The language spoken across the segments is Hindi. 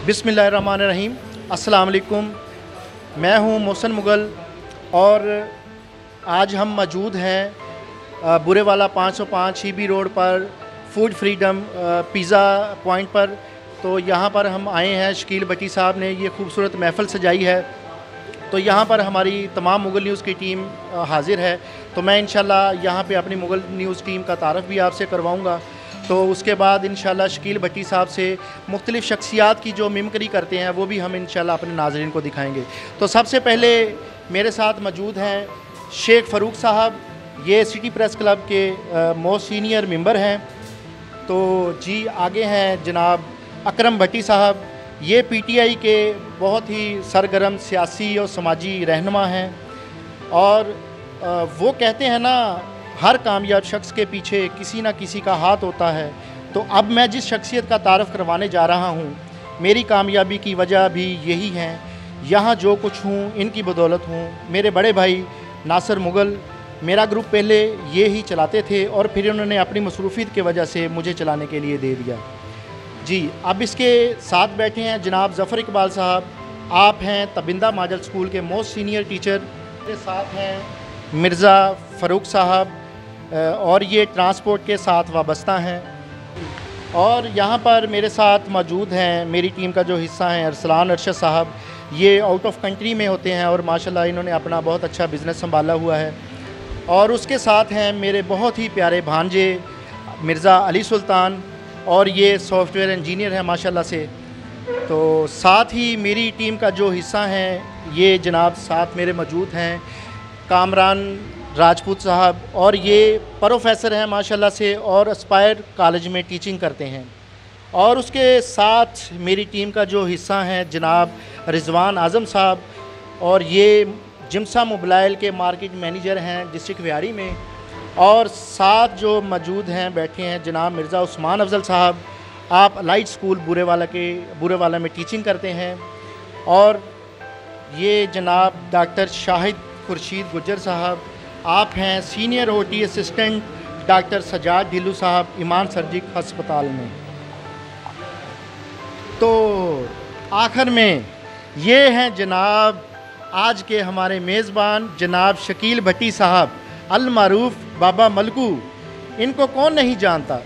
बिस्मिल्लाहिर्रहमानिर्रहीम। अस्सलाम वालेकुम। मैं हूं मोहसिन मुग़ल और आज हम मौजूद हैं बुरेवाला 505 ईबी रोड पर फूड फ्रीडम पिज़्ज़ा पॉइंट पर। तो यहाँ पर हम आए हैं, शकील भट्टी साहब ने ये खूबसूरत महफ़िल सजाई है। तो यहाँ पर हमारी तमाम मुग़ल न्यूज़ की टीम हाज़िर है। तो मैं इंशाल्लाह यहाँ पे अपनी मुग़ल न्यूज़ टीम का तारफ़ भी आपसे करवाऊँगा। तो उसके बाद इंशाल्लाह शकील भट्टी साहब से मुख्तलिफ़ शख्सियात की जो मिमिक्री करते हैं वो भी हम इंशाल्लाह अपने नाज़रीन को दिखाएंगे। तो सबसे पहले मेरे साथ मौजूद हैं शेख फ़ारूक साहब, ये सिटी प्रेस क्लब के मोस्ट सीनियर मेंबर हैं। तो जी आगे हैं जनाब अकरम भट्टी साहब, ये पीटीआई के बहुत ही सरगर्म सियासी और समाजी रहनुमा हैं। और वो कहते हैं ना, हर कामयाब शख्स के पीछे किसी न किसी का हाथ होता है। तो अब मैं जिस शख्सियत का तारफ़ करवाने जा रहा हूँ, मेरी कामयाबी की वजह भी यही है। यहाँ जो कुछ हूँ इनकी बदौलत हूँ। मेरे बड़े भाई नासिर मुग़ल मेरा ग्रुप पहले ये ही चलाते थे और फिर उन्होंने अपनी मसरूफ़ियत की वजह से मुझे चलाने के लिए दे दिया। जी अब इसके साथ बैठे हैं जनाब ज़फ़र इकबाल साहब, आप हैं तबिंदा मॉडल स्कूल के मोस्ट सीनियर टीचर। मेरे साथ हैं मिर्ज़ा फ़ारूक साहब और ये ट्रांसपोर्ट के साथ वाबस्ता हैं। और यहाँ पर मेरे साथ मौजूद हैं मेरी टीम का जो हिस्सा है अरसलान अरशद साहब, ये आउट ऑफ कंट्री में होते हैं और माशाल्लाह इन्होंने अपना बहुत अच्छा बिज़नेस संभाला हुआ है। और उसके साथ हैं मेरे बहुत ही प्यारे भांजे मिर्ज़ा अली सुल्तान, और ये सॉफ्टवेयर इंजीनियर हैं माशाल्लाह से। तो साथ ही मेरी टीम का जो हिस्सा हैं ये जनाब साथ मेरे मौजूद हैं कामरान राजपूत साहब, और ये प्रोफेसर हैं माशाल्लाह से और एस्पायर कॉलेज में टीचिंग करते हैं। और उसके साथ मेरी टीम का जो हिस्सा हैं जनाब रिजवान आज़म साहब, और ये जिम्सा मोबाइल के मार्केट मैनेजर हैं डिस्ट्रिक्ट व्यारी में। और साथ जो मौजूद हैं बैठे हैं जनाब मिर्ज़ा उस्मान अफजल साहब, आप लाइट स्कूल बुरेवाला में टीचिंग करते हैं। और ये जनाब डॉक्टर शाहिद खुर्शीद गुज्जर साहब, आप हैं senior OT assistant doctor Sajad Dhillu sahab ईमान सर्जिक हस्पताल में। तो आखिर में ये हैं जनाब आज के हमारे मेज़बान जनाब शकील भट्टी साहब अल मारूफ बाबा मलकू। इनको कौन नहीं जानता।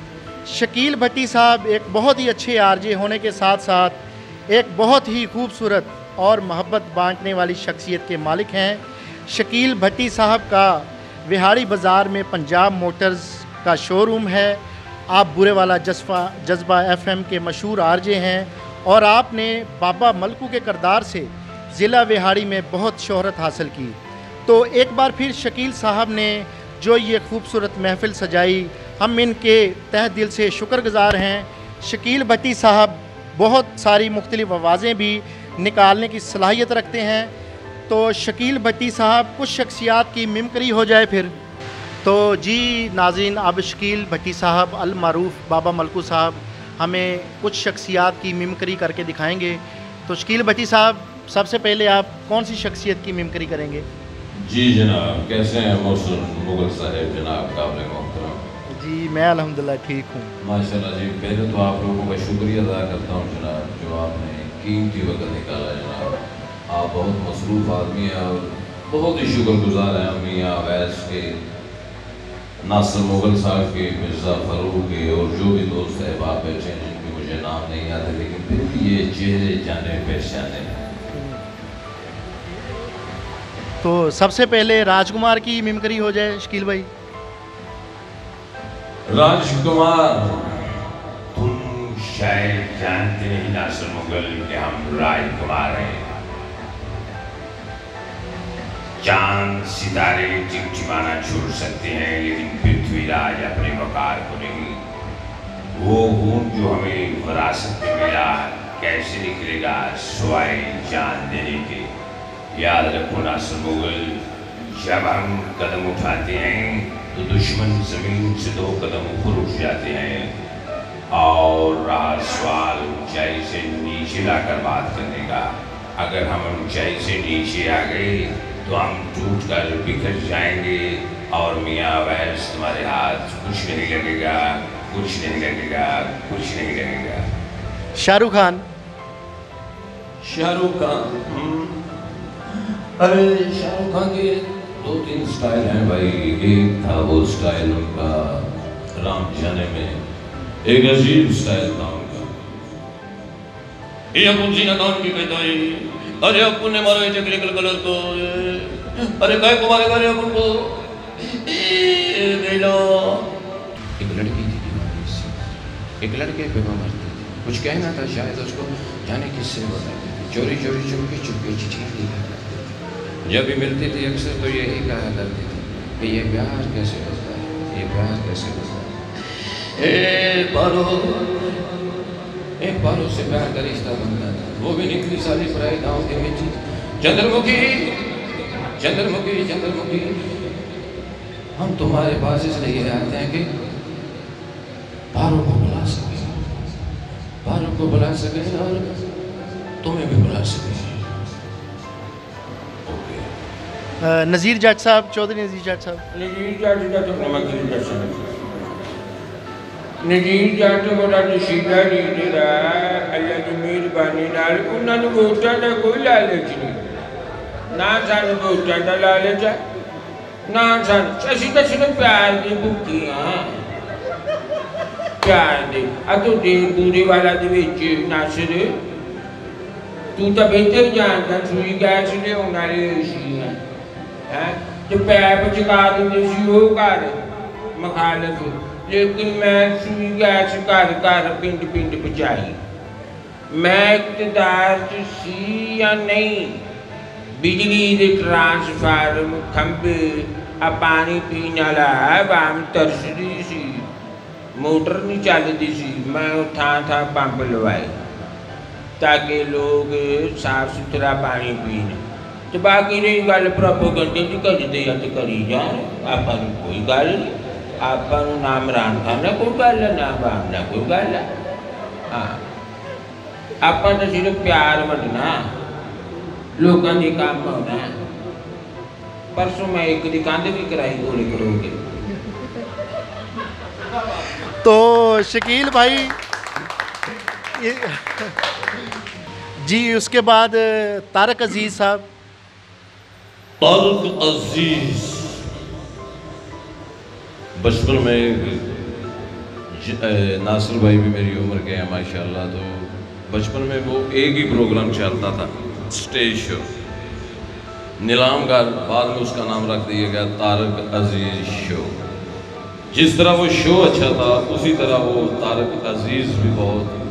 शकील भट्टी साहब एक बहुत ही अच्छे आरजे होने के साथ साथ एक बहुत ही खूबसूरत और मोहब्बत बांटने वाली शख्सियत के मालिक हैं। शकील भट्टी साहब का विहाड़ी बाज़ार में पंजाब मोटर्स का शोरूम है। आप बुरेवाला जज्बा एफएम के मशहूर आरजे हैं और आपने बाबा मलकू के किरदार से ज़िला विहाड़ी में बहुत शोहरत हासिल की। तो एक बार फिर शकील साहब ने जो ये खूबसूरत महफ़िल सजाई, हम इनके तहे दिल से शुक्रगुज़ार हैं। शकील भट्टी साहब बहुत सारी मुख्तलिफ़ आवाज़ें भी निकालने की सलाहियत रखते हैं। तो शकील भट्टी साहब कुछ शख्सियात की मिमिक्री हो जाए फिर। तो जी नाज़रीन, अब शकील भट्टी साहब अल मारूफ बाबा मलकू साहब हमें कुछ शख्सियात की मिमिक्री करके दिखाएंगे। तो शकील भट्टी साहब, सबसे पहले आप कौन सी शख्सियत की मिमिक्री करेंगे? जी जनाब, कैसे हैं मोहसिन मुग़ल साहब जनाब, काबिल मोहतरम? जी मैं अल्हम्दुलिल्लाह ठीक हूँ माशाल्लाह जी। पहले तो आप लोगों का शुक्रिया अदा करता हूँ जनाब, जो आपने कीमती वक्त निकाला जनाब। आप बहुत मसरूफ़ आदमी हैं और बहुत ही शुक्रगुज़ार हैं मियाँ अवैस के, नासिर मुग़ल साहब के, मिर्ज़ा फ़ारूक के और जो भी दोस्त है बाप बैठे हैं जिनके मुझे नाम नहीं आते, लेकिन फिर भी ये चेहरे जाने पहचाने हैं। तो सबसे पहले राजकुमार की मिमिक्री हो जाए शकील भाई। राजकुमार, तुम शायद जानते नहीं नासिर मुग़ल कि हम राजकुमार हैं। चांद सितारे टिमटिमाना छोड़ सकते हैं लेकिन पृथ्वीराज अपने वक़ार को नहीं। वो खून जो हमें विरासत में मिला कैसे निकलेगा सिवाय जान देने के। याद रखो नासिर मुग़ल, जब हम कदम उठाते हैं तो दुश्मन ज़मीन से 2 कदम ऊपर उठ जाते हैं। और रहा सवाल ऊंचाई से नीचे लाकर बात करने का, अगर हम ऊंचाई से नीचे आ गए तो हम टूट कर बिखर जाएंगे और मियाँ अवैस तुम्हारे हाथ कुछ नहीं लगेगा, कुछ नहीं लगेगा, कुछ नहीं लगेगा। शाहरुख खान। शाहरुख खान। अरे शाहरुख खान के 2-3 स्टाइल हैं भाई। एक था वो स्टाइल उनका राम जाने में, एक अजीब स्टाइल था उनका। ये अपन सीना तान के कहता है, अरे अपन ने मारा टेक्निकल कलर को, अरे काय को मारे करे अपन को बेलो। एक लड़की थी दीवानी सी, एक लड़के पे मरते थे, कुछ कहना था शायद उसको, जाने किससे बताते थे, चोरी चोरी चुपके चुपके चिट्ठियाँ लिखा करते थे। जब भी मिलती थी अक्सर तो यही कहा करती थी कि ये प्यार कैसे होता है, ये प्यार कैसे होता है। एक पारो से प्यार का रिश्ता बनता था, वो भी निकली सारी पराई गाँव के मिट्टी। चंद्रमुखी चंद्रमुखी चंद्रमुखी, हम तुम्हारे पास इसलिए आते हैं कि पारो को बुला सके, पारो को बुला सके और तुम्हें भी बुला सके। नज़ीर जट साहब, चौधरी नज़ीर जट साहब। नज़ीर जट बड़ा नशीला लीडर है, अल्लाह की मेहरबानी नाल उन्होंने वोटां का कोई लालच नहीं, ना सानू वोटां का लालच है ना सानू, असीं तां सिर्फ प्यार दी भुक्खे हां, प्यार दे। आ तुहाडे बूरे वाला दे विच नासिर तू तां बेहतर जानदा, सूई गैस लिआउण वाली सी है ते पैप चुका दिंदे सी ओह घर मखालत, लेकिन मैं सूई गैस घर घर पिंड पिंड पहुँचाई। मैं इकतदार च सी या नहीं, बिजली के ट्रांसफार्म खंबे आ पानी पीने वाला आवाम तरसदी सी, मोटर नहीं चलती सी, मैं थां थां पंप लवाए ताकि लोग साफ सुथरा पानी पीन। तो बाकी रही गल प्रोपोगंडे की करते या तो करी जाए, आपा कोई गल नहीं, आपा ना इमरान खान ना कोई गल है, ना आवाम ना कोई गल है। हाँ आपा तो सिर्फ प्यार वंडना, लोगों के काम होना। परसों मैं एक दी कंध भी कराई गोली करोगे। तो शकील भाई जी, उसके बाद तारक अजीज साहब। तारक अजीज बचपन में नासिर भाई भी मेरी उम्र के हैं माशाल्लाह, तो बचपन में वो एक ही प्रोग्राम चलता था, स्टेज शो, नीलाम का, बाद में उसका नाम रख दिया गया तारक अजीज शो। जिस तरह वो शो अच्छा था उसी तरह वो तारक अजीज भी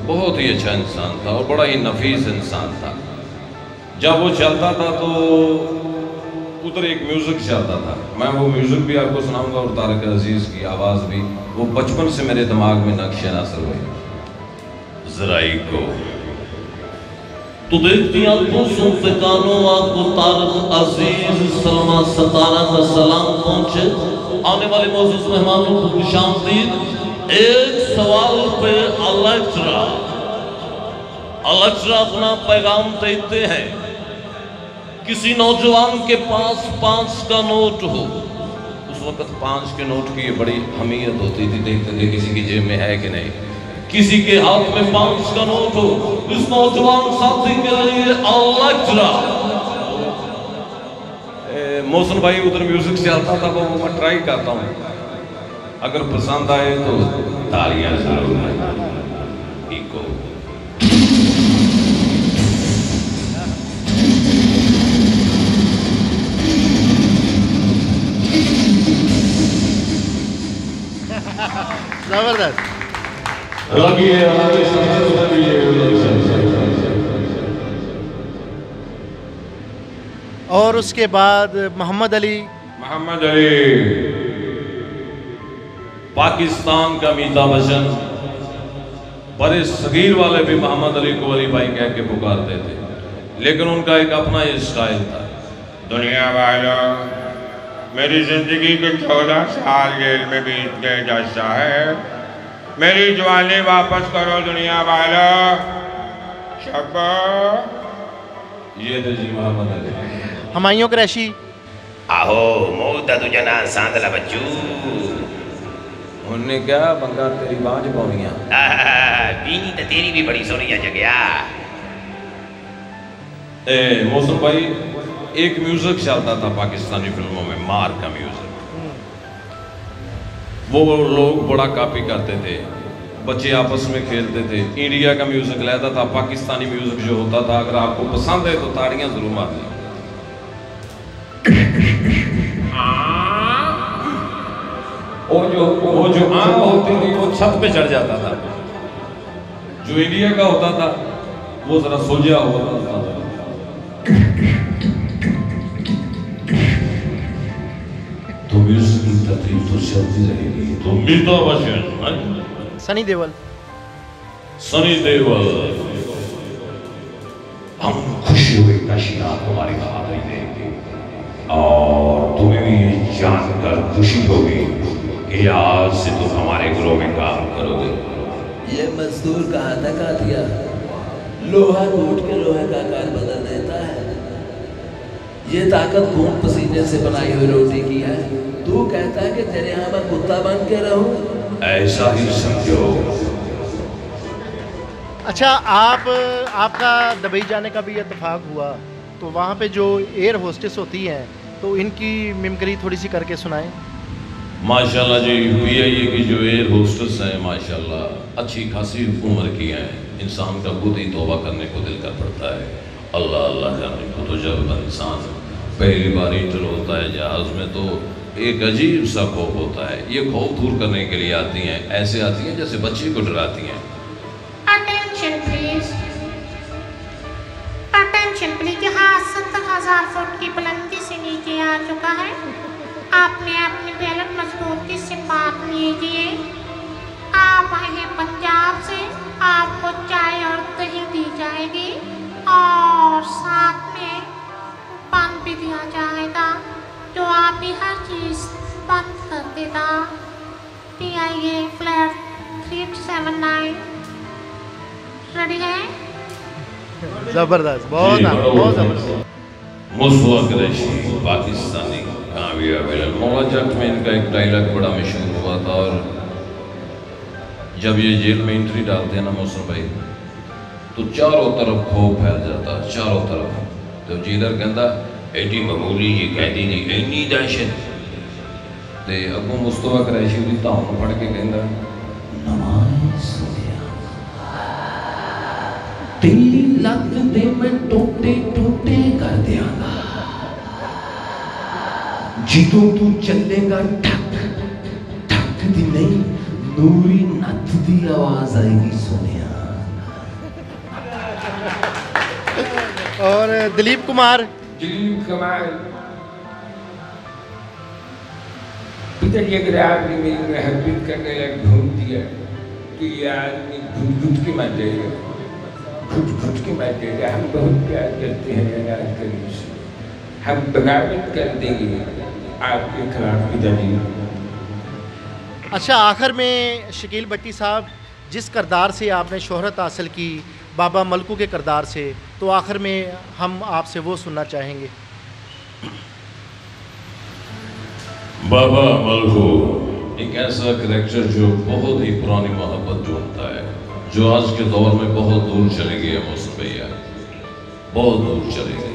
बहुत ही अच्छा इंसान था और बड़ा ही नफीस इंसान था। जब वो चलता था तो उधर एक म्यूज़िक चलता था, मैं वो म्यूज़िक भी आपको सुनाऊंगा और तारक अजीज़ की आवाज़ भी, वो बचपन से मेरे दिमाग में नक्शे नासर हुई। जराई को तो देखती आंखों सुनते कानों, आपको तारक अजीज सलमा सतारा का सलाम पहुंचे। आने वाले मौजूद मेहमानों को खुशामदीद। एक सवाल पे अलक्ट्रा अपना पैगाम देते हैं। किसी नौजवान के पास 5 का नोट हो, उस वक्त 5 के नोट की बड़ी अहमियत होती थी, देखते थे किसी की जेब में है कि नहीं। किसी के हाथ में 5 का नोट हो, इस नौजवान साथी के लिए अलक्ट्रा। मोहसिन भाई उधर म्यूजिक चलता था, वो मैं ट्राई करता हूँ, अगर पसंद आए तो तालियां जरूर। इको जबरदस्त। और उसके बाद मोहम्मद अली पाकिस्तान का अमिताभ बच्चन, बड़े सगीर वाले भी मोहम्मद अली को अली भाई कह के पुकारते थे, लेकिन उनका एक अपना ही स्टाइल था। दुनिया वालों, मेरी जिंदगी के 14 साल जेल में बीत गए जैसा है, मेरी जवानी वापस करो दुनिया वालों। शब्बा ये जी मोहम्मद अली। हमायूं क्रैशी। आहो मोदा तुझा ना सांदला बच्चू, उन्हें क्या बंगा तेरी बांझ पौनियां, बीनी तो तेरी भी बड़ी सोहनी है जगया। मौसम भाई, एक म्यूजिक चलता था पाकिस्तानी फिल्मों में, मार का म्यूजिक, वो लोग बड़ा कॉपी करते थे, बच्चे आपस में खेलते थे। इंडिया का म्यूजिक लेता था, पाकिस्तानी म्यूजिक जो होता था, अगर आपको पसंद है तो ताड़ियां जरूर मारनी। वो जो आम होती थी वो छत पे चढ़ जाता था, जो इंडिया का होता था वो जरा सुलझा होता था। तो म्यूजिक की तकलीफ तो चलती रहेगी। तो अमिताभ बच्चन, सनी देओल, हम खुशी हुए काशीनाथ तुम्हारी बहादुरी देंगे, और तुम्हें भी ये जानकर खुशी होगी कि आज से तुम हमारे ग्रोह में काम करोगे। ये मजदूर कहाँ तक आ दिया, लोहा टूट के लोहे का आकार बदल देता है। ये ताकत खून पसीने से बनाई हुई रोटी की है। तू कहता है कि तेरे यहाँ मैं कुत्ता बन के रहूं? ऐसा ही समझो। अच्छा, आपका दुबई जाने का भी इत्तेफाक हुआ, तो वहाँ पे जो एयर होस्टेस होती हैं तो इनकी मिमिक्री थोड़ी सी करके सुनाएं। माशाल्लाह जी, PIA की जो एयर होस्टेस हैं माशाल्लाह अच्छी खासी उम्र की हैं। इंसान का खुद ही तौबा करने को दिल कर पड़ता है। अल्लाह अल्लाह करने को, तो जब इंसान पहली बार इंटर होता है जहाज़ में तो एक अजीब सा खौफ होता है। ये खौफ दूर करने के लिए आती हैं, ऐसे आती हैं जैसे बच्चे को डराती हैं। Attention please, attention please. जहाज 70,000 फुट की बुलंदी से नीचे आ चुका है। आपने अपनी बेल्ट मजबूती से बांध लीजिए। आप आए हैं पंजाब से, आपको चाय और दही दी जाएगी और साथ में पान भी दिया जाएगा, जो आपकी हर चीज बंद कर देगा। PIA फ्लैट 379 रेडी है? जबरदस्त, बहुत जबरदस्त। मुस्वा कुरैशी पाकिस्तानी कामयाब। मौला जट में इनका एक डायलॉग बड़ा मशहूर हुआ था, और जब ये जेल में एंट्री डालते हैं ना मौसम भाई, तो चारों तरफ खौफ फैल जाता, चारों तरफ। तो जेलर कहता एडी मामूली जी कैदी दी इन्नी दहशत, ते अगों मुस्तफा कुरैशी दी धाम पढ़ के कहता, नमाज़ सुनिया तेरी लत दे मैं टोटे टोटे कर दियांगा, जिदों तू चलेगा ठक ठक दी नहीं नूरी नथ दी आवाज आएगी सुनिया। और दिलीप कुमार, पिताजी अगर आपने मेरी महबूब करने लग ढूंढ दिया कि ये आदमी घुट घुट के मर जाएगा, घुट घुट के मर जाएगा। हम बहुत प्यार करते हैं अनाज करीम से, हम बगावत कर देंगे आपके खिलाफ पिताजी। अच्छा, आखिर में शकील भट्टी साहब, जिस किरदार से आपने शोहरत हासिल की बाबा मलकू के किरदार से, तो आखिर में हम आपसे वो सुनना चाहेंगे। बाबा मलकू एक ऐसा करैक्टर जो बहुत ही पुरानी मोहब्बत ढूंढता है, जो आज के दौर में बहुत दूर चले गए मौसम भैया, बहुत दूर चले गए।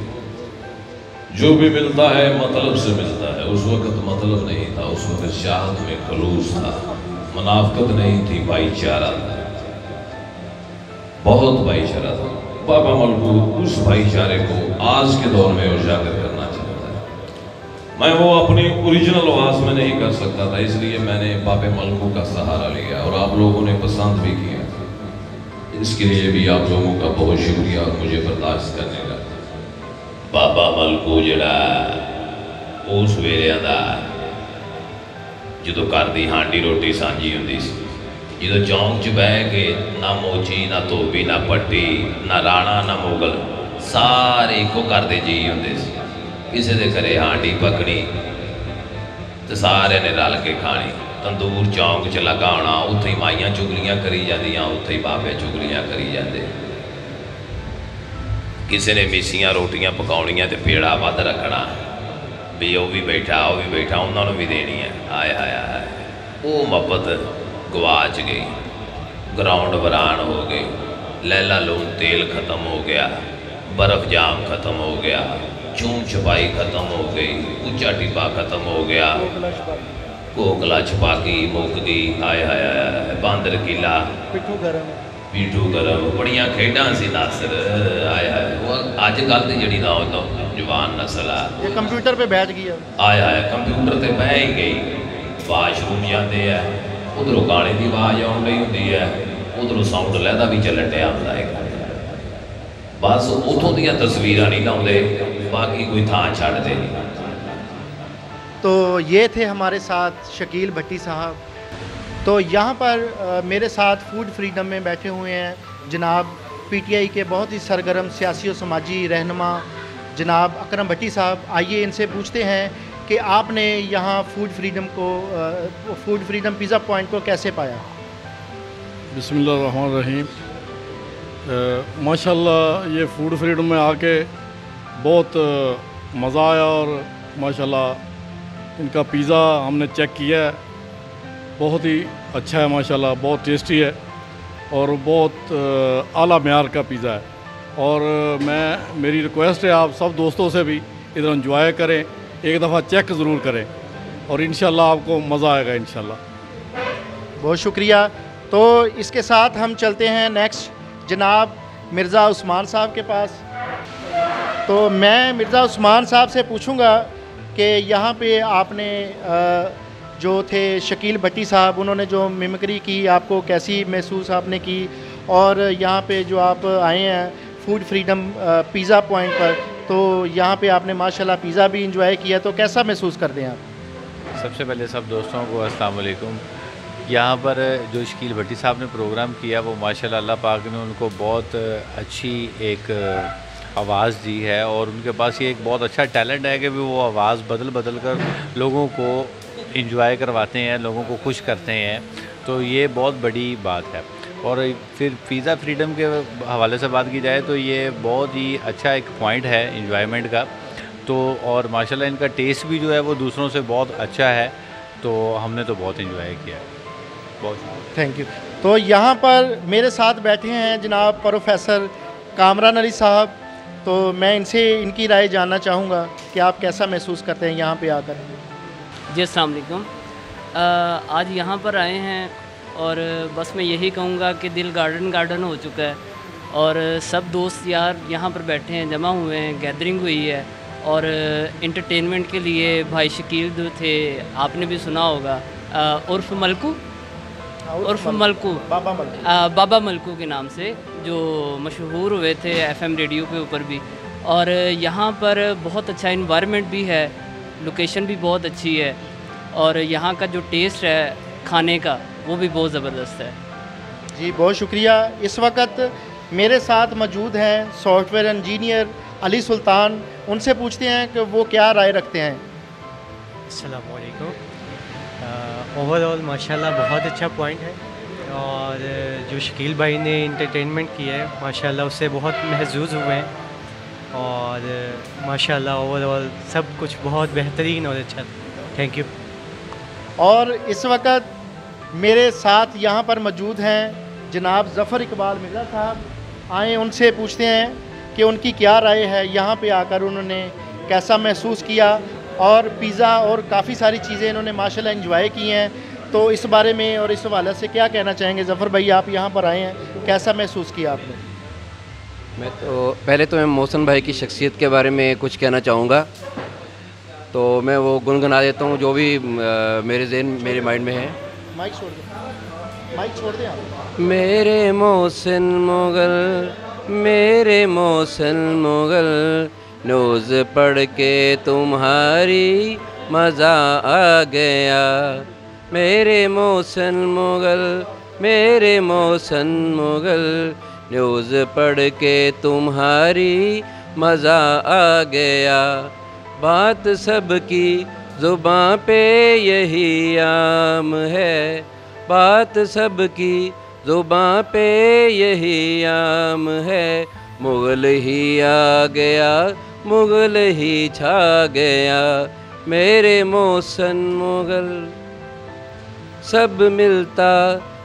जो भी मिलता है मतलब से मिलता है। उस वक्त मतलब नहीं था, उस वक्त चाहत में खलूस था, मुनाफकत नहीं थी, भाईचारा था, बहुत भाईचारा था। बाबा मलकू उस भाईचारे को आज के दौर में उजागर करना चाहता है। मैं वो अपनी ओरिजिनल आवाज़ में नहीं कर सकता था, इसलिए मैंने बाबा मलकू का सहारा लिया और आप लोगों ने पसंद भी किया। इसके लिए भी आप लोगों का बहुत शुक्रिया और मुझे बर्दाश्त करने का। बाबा मलकू जड़ा उस वेले का जो घर की हांडी रोटी सांझी होंदी सी, जो चौंक च बह के ना मोची ना धोबी ना पट्टी ना राणा ना मुगल सारे एको घर के जी होंदे सी। किसी के घरे हांडी पकनी तो सारे ने रल के खानी। तंदूर चौंक च लगा होना, उत्थे ही माइयां चुगलियां करी जांदियां, उत्थे ही बाबे चुगलियां करी जाते। किसी ने मिसियां रोटियां पकाउणियां ते पेड़ा वध रखना भी वो भी बैठा उन्होंने भी देनी है। आए हाय हाय, वो मोहब्बत गवाच गई, ग्राउंड वरान हो गई, लैला लून तेल खत्म हो गया, बर्फ़ जाम ख़त्म हो गया, चूं छपाई ख़त्म हो गई, ऊंचा टिब्बा ख़त्म हो गया, कोकला छपाकी मुक गई, आए हाय बांदर किला, पीठू गरम, बड़िया खेडां सी नासर, आए हाय वो अजकल की जी नौजवान नस्ल आ ये कंप्यूटर पे बैठ गई है। आया है कंप्यूटर ते बह ही गई, वाशरूम जाते हैं उधरों गाने की आवाज़ आउन रही होंगी है, उधरों साउंड लहदा भी चलन दिया होंदा है, बस उतों दियां तस्वीरां नहीं लाउंदे, बाकी कोई थां छड्डदे नहीं। तो ये थे हमारे साथ शकील भट्टी साहब। तो यहाँ पर मेरे साथ फूड फ्रीडम में बैठे हुए हैं जनाब पीटीआई के बहुत ही सरगर्म सियासी और समाजी रहनुमा जनाब अकरम भट्टी साहब। आइए इनसे पूछते हैं कि आपने यहाँ फूड फ्रीडम पिज़्ज़ा पॉइंट को कैसे पाया। बिस्मिल्लाहिर्रहमानिर्रहीम। माशाल्लाह ये फूड फ्रीडम में आके बहुत मज़ा आया और माशाल्लाह इनका पिज़्ज़ा हमने चेक किया है, बहुत ही अच्छा है माशाल्लाह, बहुत टेस्टी है और बहुत आला म्यार का पिज़्ज़ा है। और मेरी रिक्वेस्ट है आप सब दोस्तों से भी इधर एंजॉय करें, एक दफ़ा चेक ज़रूर करें और इंशाल्लाह आपको मज़ा आएगा इंशाल्लाह। बहुत शुक्रिया। तो इसके साथ हम चलते हैं नेक्स्ट जनाब मिर्ज़ा उस्मान साहब के पास। तो मैं मिर्ज़ा उस्मान साहब से पूछूंगा कि यहाँ पे आपने जो थे शकील भट्टी साहब, उन्होंने जो मिमिक्री की आपको कैसी महसूस आपने की, और यहाँ पे जो आप आए हैं फूड फ्रीडम पिज़्ज़ा पॉइंट पर, तो यहाँ पे आपने माशाल्लाह पिज़्ज़ा भी इंजॉय किया, तो कैसा महसूस करते हैं आप? सबसे पहले सब दोस्तों को अस्सलाम वालेकुम। यहाँ पर जो शकील भट्टी साहब ने प्रोग्राम किया वो माशाल्लाह अल्लाह पाक ने उनको बहुत अच्छी एक आवाज़ दी है और उनके पास ये एक बहुत अच्छा टैलेंट है कि वो आवाज़ बदल बदल कर लोगों को इंजॉय करवाते हैं, लोगों को खुश करते हैं, तो ये बहुत बड़ी बात है। और फिर पिज़्ज़ा फ्रीडम के हवाले से बात की जाए तो ये बहुत ही अच्छा एक पॉइंट है इंजॉयमेंट का। तो और माशाल्लाह इनका टेस्ट भी जो है वो दूसरों से बहुत अच्छा है, तो हमने तो बहुत इंजॉय किया है। बहुत थैंक यू। तो यहाँ पर मेरे साथ बैठे हैं जनाब प्रोफेसर कामरान अली साहब। तो मैं इनसे इनकी राय जानना चाहूँगा कि आप कैसा महसूस करते हैं यहाँ पे आकर। जी अस्सलाम वालेकुम। आज यहाँ पर आए हैं और बस मैं यही कहूँगा कि दिल गार्डन हो चुका है और सब दोस्त यार यहाँ पर बैठे हैं, जमा हुए हैं, गैदरिंग हुई है और इंटरटेनमेंट के लिए भाई शकील जो थे आपने भी सुना होगा, उर्फ मलकू बाबा मलकू के नाम से जो मशहूर हुए थे एफएम रेडियो के ऊपर भी। और यहाँ पर बहुत अच्छा इन्वायरमेंट भी है, लोकेशन भी बहुत अच्छी है और यहाँ का जो टेस्ट है खाने का वो भी बहुत ज़बरदस्त है। जी बहुत शुक्रिया। इस वक्त मेरे साथ मौजूद हैं सॉफ्टवेयर इंजीनियर अली सुल्तान। उनसे पूछते हैं कि वो क्या राय रखते हैं। अस्सलाम वालेकुम। ओवरऑल माशाल्लाह बहुत अच्छा पॉइंट है और जो शकील भाई ने इंटरटेनमेंट किया है माशाल्लाह उससे बहुत महसूस हुए हैं और माशाल्लाह ओवरऑल सब कुछ बहुत बेहतरीन और अच्छा। Thank you. और इस वक्त मेरे साथ यहाँ पर मौजूद हैं जनाब ज़फ़र इकबाल मिर्ज़ा साहब। आए उनसे पूछते हैं कि उनकी क्या राय है, यहाँ पे आकर उन्होंने कैसा महसूस किया और पिज़्ज़ा और काफ़ी सारी चीज़ें इन्होंने माशाल्लाह एंजॉय की हैं। तो इस बारे में और इस हवाले से क्या कहना चाहेंगे? ज़फ़र भाई आप यहाँ पर आए हैं, कैसा महसूस किया आपने? पहले तो मैं मोहसिन भाई की शख्सियत के बारे में कुछ कहना चाहूँगा, तो मैं वो गुनगुना देता हूँ जो भी मेरे माइंड में है। माइक छोड़ दे आप। मेरे मोहसिन मुगल न्यूज़ पढ़ के तुम्हारी मज़ा आ गया। मेरे मोहसिन मुगल न्यूज़ पढ़ के तुम्हारी मज़ा आ गया। बात सबकी ज़ुबां पे यही आम है, बात सबकी ज़ुबां पे यही आम है। मुग़ल ही आ गया, मुग़ल ही छा गया। मेरे मोहसिन मुग़ल सब मिलता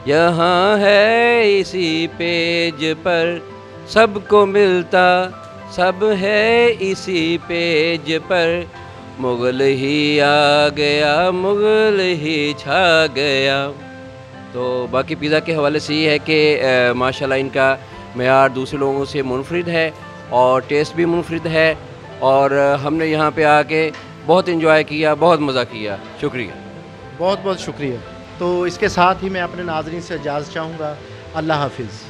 यहाँ है इसी पेज पर, सबको मिलता सब है इसी पेज पर, मुग़ल ही आ गया, मुग़ल ही छा गया। तो बाकी पिज़्ज़ा के हवाले से ये है कि माशाल्लाह इनका मेयार दूसरे लोगों से मुनफरिद है और टेस्ट भी मुनफरिद है, और हमने यहाँ पे आके बहुत इन्जॉय किया, बहुत मज़ा किया। शुक्रिया, बहुत बहुत शुक्रिया। तो इसके साथ ही मैं अपने नाज़रीन से इजाज़त चाहूँगा। अल्लाह हाफिज़।